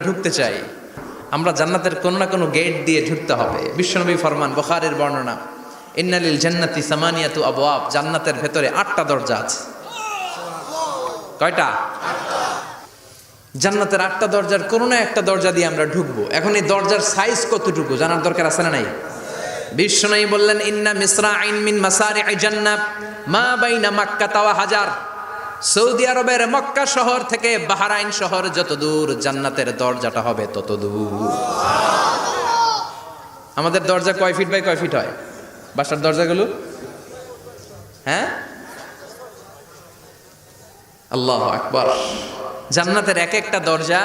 ঢুকতে চাই, আমরা জান্নাতের কোনো না কোনো গেট দিয়ে ঢুকতে হবে। বিশ্বনবী ফরমান, বুখারীর বর্ণনা, ইন্নালিল জান্নাতি সামানিয়াতু আবওয়াব, জান্নাতের ভেতরে 8টা দরজা আছে। কয়টা? জান্নাতের 8টা দরজার কোনো না একটা দরজা দিয়ে আমরা ঢুকবো। এখন এই দরজার সাইজ কতটুকু জানার দরকার আছে না নাই? বিশ্বনবী বললেন, ইন্না মিসরাইন মিন মাসারি'i জান্নাত মা বাইনা মাক্কা ওয়া হাজার। সৌদি আরবের মক্কা শহর থেকে বাহরাইন শহর যত দূর, জান্নাতের দরজাটা হবে তত দূর। আমাদের দরজা কয় ফিট বাই কয় ফিট হয় বাসার দরজাগুলো? হ্যাঁ, আল্লাহু আকবার। জান্নাতের এক একটা দরজা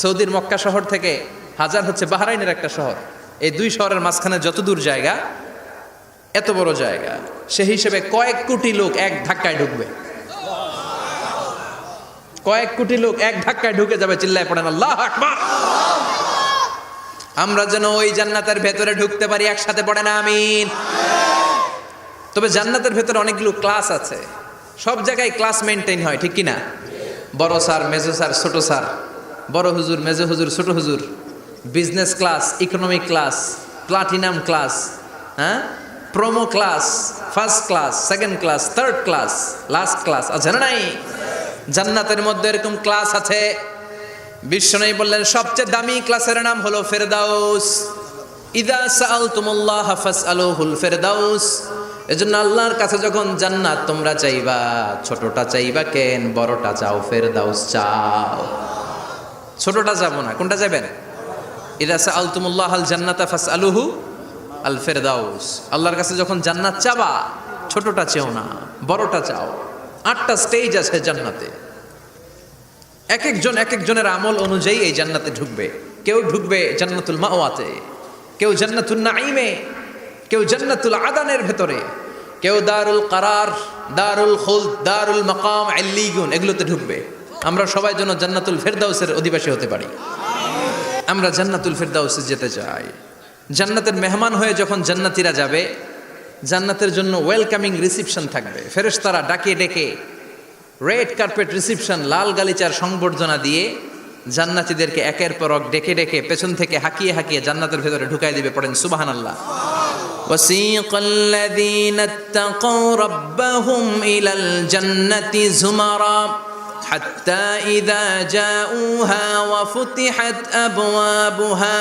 সৌদির মক্কা শহর থেকে হাজার হচ্ছে বাহরাইনের একটা শহর, এই দুই শহরের মাঝখানে যত দূর জায়গা, এত বড় জায়গা, সেই হিসেবে কয়েক কোটি লোক এক ধাক্কায় ঢুকবে। কয়েক কোটি লোক এক ধাক্কায় ঢুকে যাবে। চিল্লায় পড়েন আল্লাহু আকবার। আমরা যেন ওই জান্নাতের ভেতরে ঢুকতে পারি, একসাথে পড়েন আমিন। তবে জান্নাতের ভেতরে অনেকগুলো ক্লাস আছে, সব জায়গায় ক্লাস মেনটেন হয়, ঠিক কিনা? বড় স্যার, মেজো স্যার, ছোট স্যার, বড় হুজুর, মেজো হুজুর, ছোট হুজুর, business class, economic class, platinum class, হ্যাঁ, promo class, first class, second class, third class, last class আছে না নাই? জান্নাতের মধ্যে এরকম ক্লাস আছে। বিশ্বনবী বললেন, সবচেয়ে দামি ক্লাসের নাম হলো ফেরদাউস। ইযা সাআলতুমুল্লাহ ফাসআলুহুল ফেরদাউস। এজন্য আল্লাহর কাছে যখন জান্নাত তোমরা চাইবা, ছোটটা চাইবা কেন, বড়টা চাও, ফেরদাউস চাও। ছোটটা যাবো না, কোনটা যাবেন? ইযা সাআলতুমুল্লাহ আল জান্নাতা ফাসআলুহু আল ফেরদাউস। আল্লাহর কাছে যখন জান্নাত চাবা, ছোটটা চেও না, বড়টা চাও। 8টা স্টেজ আছে জান্নাতে, এক একজন এক একজনের আমল অনুযায়ী এই জান্নাতে ঢুকবে। কেউ ঢুকবে জান্নাতুল মাওয়াতে, কেউ জান্নাতুল নাঈমে, কেউ জান্নাতুল আদানের ভেতরে, কেউ দারুল কারার, দারুল খুলদ, দারুল মাকাম, আল্লিগুন, এগুলোতে ঢুকবে। আমরা সবাই যেন জান্নাতুল ফেরদাউসের অধিবাসী হতে পারি। আমরা জান্নাতুল ফেরদাউসে যেতে চাই। জান্নাতের মেহমান হয়ে যখন জান্নাতীরা যাবে, জান্নাতের জন্য ওয়েলকামিং রিসিপশন থাকবে। ফেরেশতারা ডাকে ডেকে রেড কার্পেট রিসিপশন, লাল গালিচার সংবর্ধনা দিয়ে জান্নাতীদেরকে একের পর এক ডেকে ডেকে পেছন থেকে হাঁকিয়ে হাঁকিয়ে জান্নাতের ভেতরে ঢুকাই দিবে। পড়েন সুবহানাল্লাহ। ওয়াসিকাল্লাযীনা ইত্তাকাউ রাব্বাহুম ইলাল জান্নাতি যুমারা হাত্তা ইযা জাউহা ওয়া ফুতিহাত আবওয়াবুহা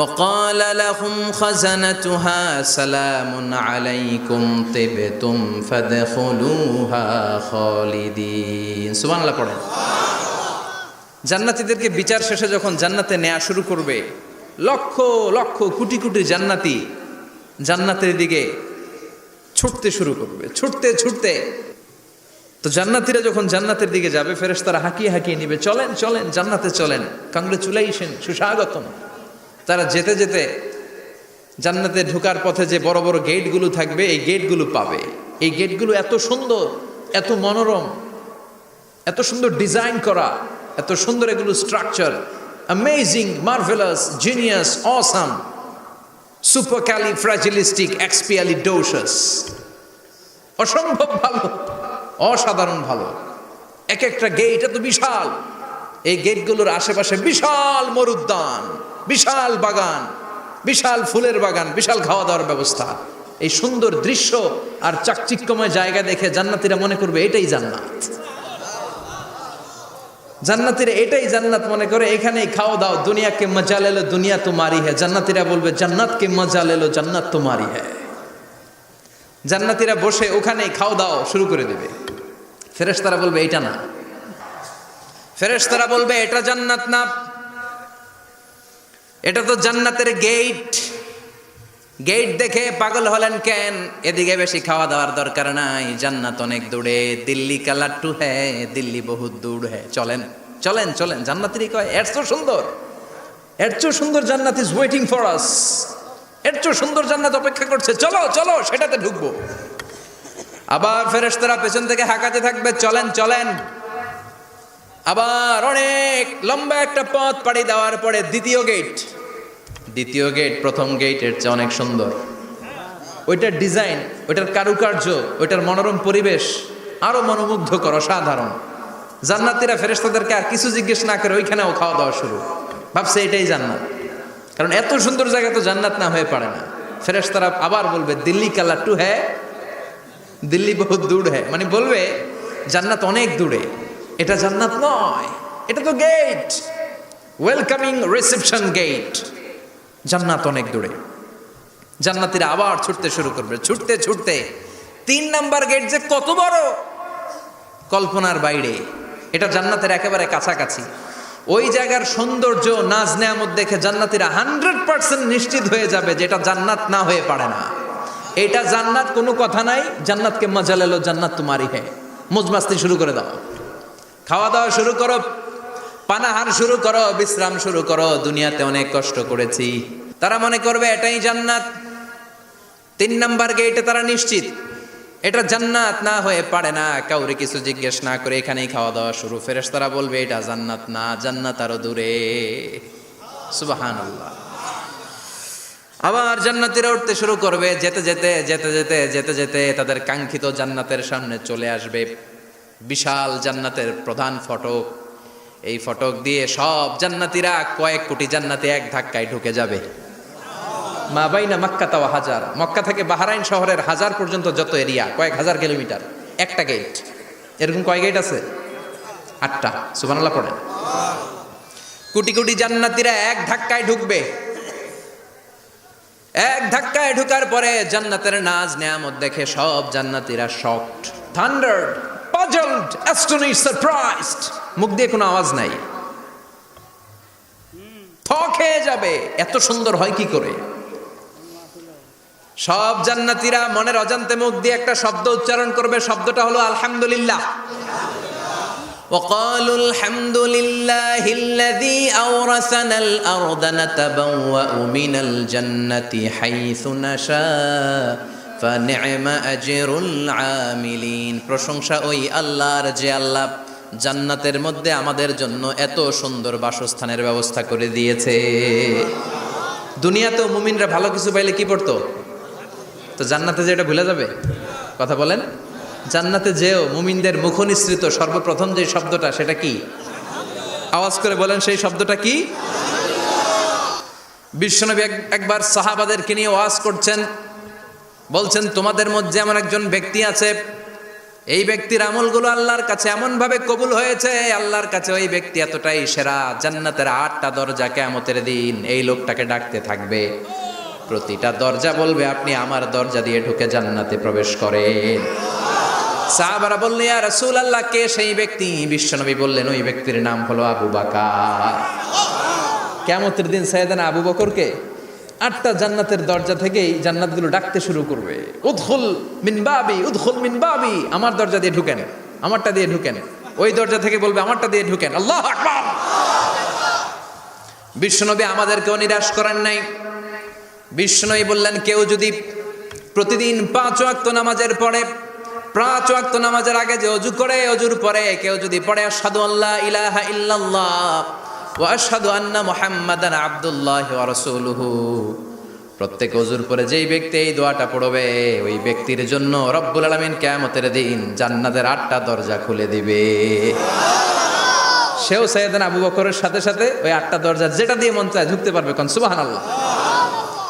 وقال لهم خزنتها سلام عليكم طبتم فادخلوها خالدين। সুবহানাল্লাহ পড়েন। জান্নাতীদেরকে বিচার শেষে যখন জান্নাতে নেওয়া শুরু করবে, লক্ষ লক্ষ কোটি কোটি জান্নাতি জান্নাতের দিকে ছুটতে শুরু করবে, ছুটতে ছুটতে। তো জান্নাতীরা যখন জান্নাতের দিকে যাবে, ফেরেশতারা হাঁকিয়ে হাঁকিয়ে নিবে, চলেন চলেন জান্নাতে চলেন, কংগ্রেচুলেশন, সুস্বাগতম। তারা যেতে যেতে জান্নাতে ঢোকার পথে যে বড় বড় গেটগুলো থাকবে, এই গেটগুলো পাবে। এই গেটগুলো এত সুন্দর, এত মনোরম, এত সুন্দর ডিজাইন করা, এত সুন্দর এগুলো structure, amazing, marvellous, genius, awesome, supercalifragilisticexpialidocious, অসম্ভব ভালো, অসাধারণ ভালো। এক একটা গেট এত বিশাল। এই গেটগুলোর আশেপাশে বিশাল মরুদ্যান, বিশাল বাগান, বিশাল ফুলের বাগান, বিশাল খাওয়া দাওয়ার ব্যবস্থা। এই সুন্দর দৃশ্য আর চাকচিক্যময় জায়গা দেখে জান্নাতীরা মনে করবে এটাই জান্নাত। জান্নাতীরা এটাই জান্নাত মনে করে, এখানেই খাওয়া দাও। দুনিয়া কে মজা লে লো, দুনিয়া তোমারি হ্যায়। জান্নাতীরা বলবে জান্নাত কে মজা লে লো, জান্নাত তোমারি হ্যায়। জান্নাতীরা বসে ওখানেই খাওয়া দাও শুরু করে দেবে। ফেরেশতারা বলবে এটা না, ফেরেশতারা বলবে এটা জান্নাত না, এটা তো জান্নাতের গেট। গেট দেখে পাগল হলেন কেন? এদিকে বেশি খাওয়া দাওয়ার দরকার নাই, জান্নাত অনেক দূরে। দিল্লি কা লাট্টু হ্যায়, দিল্লি বহুত দূর হ্যায়। চলেন চলেন চলেন। জান্নাতেরই কয় এর চেয়ে সুন্দর, এর চেয়ে সুন্দর জান্নাত ইজ ওয়েটিং ফর আস। এর চেয়ে সুন্দর জান্নাত অপেক্ষা করছে, চলো চলো সেটাতে ঢুকবো। আবার ফেরেশতারা পেছন থেকে হাঁকাতে থাকবে, চলেন চলেন। আবার অনেক লম্বা একটা পথ পাড়ি দেওয়ার পরে দ্বিতীয় গেট প্রথম গেটের চেয়ে অনেক সুন্দর। ওইটার ডিজাইন, ওইটার কারুকার্য, ওইটার মনোরম পরিবেশ আরো মনোমুগ্ধকর, অসাধারণ। জান্নাতীরা ফেরেশতাদেরকে আর কিছু জিজ্ঞেস না করে ওইখানেও খাওয়া দাওয়া শুরু, ভাবছে এটাই জান্নাত। কারণ এত সুন্দর জায়গা তো জান্নাত না হয়ে পারে না। ফেরেশতারা আবার বলবে দিল্লি কালা টু হ্যাঁ, দিল্লি বহুত দূর হ্যাঁ, মানে বলবে জান্নাত অনেক দূরে, এটা জান্নাত নয়, এটা তো গেট, ওয়েলকামিং রিসেপশন গেট, জান্নাত অনেক দূরে। জান্নাতীরা আবার ছুটতে শুরু করবে, ছুটতে ছুটতে 3 নাম্বার গেট যে কত বড়, কল্পনার বাইরে। এটা জান্নাতের একেবারে কাছাকাছি। ওই জায়গার সৌন্দর্য, নাজ নেয়ামত দেখে জান্নাতীরা 100% নিশ্চিত হয়ে যাবে যে এটা জান্নাত না হয়ে পারে না, এটা জান্নাত, কোনো কথা নাই। জান্নাতকে মজা লেলো, জান্নাত তোমারই হ্যাঁ। মজমাস্তি শুরু করে দাও, খাওয়া দাওয়া শুরু করো, পানাহার শুরু করো, বিশ্রাম শুরু করো। দুনিয়াতে অনেক কষ্ট করেছি, তারা মনে করবে এটাই জান্নাত। 3 নাম্বার গেটে তারা নিশ্চিত এটা জান্নাত না হয়ে পারে না। কাউরে কিছু জিজ্ঞেস না করে এখানেই খাওয়া দাওয়া শুরু। ফেরেশতারা বলবে এটা জান্নাত না, জান্নাত আরো দূরে। সুবহানাল্লাহ। আবার জান্নাতীরা উঠতে শুরু করবে, যেতে যেতে যেতে যেতে যেতে যেতে তাদের কাঙ্ক্ষিত জান্নাতের সামনে চলে আসবে। বিশাল জান্নাতের প্রধান ফটক, এই ফটক দিয়ে সব জান্নাতীরা, কয়েক কোটি জান্নাতি এক ধাক্কায় ঢুকে যাবে। মা বাইনা মক্কা তাওয়া হাজার, মক্কা থেকে বাহরাইন শহরের 1000 পর্যন্ত যত এরিয়া, কয়েক হাজার কিলোমিটার, একটা গেট। এরকম কয় গেট আছে? 8টা। সুবহানাল্লাহ পড়েন। কোটি কোটি জান্নাতীরা এক ধাক্কায় ঢুকবে। এক ধাক্কায় ঢুকার পরে জান্নাতের নাজ নেয়ামত দেখে সব জান্নাতীরা শকড, থান্ডার্ড, পাজলড, অ্যাস্টনিশড, সারপ্রাইজড। মুখ দিয়ে কোনো আওয়াজ নাই, থ খেয়ে যাবে, এত সুন্দর হয় কি করে। সব জান্নাতীরা মনের অজান্তে মুখ দিয়ে একটা শব্দ উচ্চারণ করবে, শব্দটা হলো আলহামদুলিল্লাহ। وقالوا الحمد لله الذي أورثنا الأرض نتبوأ من الجنة حيث نشاء فنعم أجر العاملين। প্রশংসা ওই আল্লাহর যে আল্লাহ জান্নাতের মধ্যে আমাদের জন্য এত সুন্দর বাসস্থানের ব্যবস্থা করে দিয়েছে। দুনিয়াতেও মুমিনরা ভালো কিছু পাইলে কি পড়তো? তো জান্নাতে যে এটা ভুলে যাবে? কথা বলেন। জান্নাতে যেও মুমিনদের মুখনিসৃত সর্বপ্রথম যে শব্দটা, সেটা কি? আওয়াজ করে বলেন, সেই শব্দটা কি? বিশ্বনবী একবার সাহাবাদেরকে নিয়ে ওয়াজ করছেন, বলছেন তোমাদের মধ্যে এমন একজন ব্যক্তি আছে, এই ব্যক্তির আমলগুলো আল্লাহর কাছে এমন ভাবে কবুল হয়েছে, আল্লাহর কাছে ওই ব্যক্তি এতটাই সেরা, জান্নাতের 8টা দরজা কিয়ামতের দিন এই লোকটাকে ডাকতে থাকবে। প্রতিটা দরজা বলবে আপনি আমার দরজা দিয়ে ঢুকে জান্নাতে প্রবেশ করেন। সাহাবারা বললেন ইয়া রাসূলুল্লাহ, কে সেই ব্যক্তি? বিশ্বনবী বললেন ওই ব্যক্তির নাম হলো আবু বকর। কিয়ামতের দিন সাইয়েদনা আবু বকরকে 8টা জান্নাতের দরজা থেকেই জান্নাতগুলো ডাকতে শুরু করবে, উদখুল মিন বাবি, উদখুল মিন বাবি, আমার দরজা দিয়ে ঢুকেন, আমারটা দিয়ে ঢুকেন। ওই দরজা থেকে বলবে আমারটা দিয়ে ঢুকেন। আল্লাহু আকবার। বিশ্বনবী আমাদেরকেও নিরাশ করেন নাই। বিশ্বনবী বললেন কেউ যদি প্রতিদিন 5 ওয়াক্ত নামাজের পরে, 5 ওয়াক্ত নামাজের আগে যে ওযু করে, ওযুর পরে কেউ যদি পড়ে আশহাদু আল্লা ইলাহা ইল্লাল্লাহ ওয়া আশহাদু আন্না মুহাম্মাদান আবদুল্লাহি ওয়া রাসূলুহু, প্রত্যেক ওযুর পরে যেই ব্যক্তি এই দোয়াটা পড়বে ওই ব্যক্তির জন্য রব্বুল আলামিন কিয়ামতের দিন জান্নাতের 8টা দরজা খুলে দিবে। সেও সাইয়েদনা আবু বকরের সাথে সাথে ওই 8টা দরজা যেটা দিয়ে মন চায় ঢুকতে পারবে। কোন সুবহানাল্লাহ।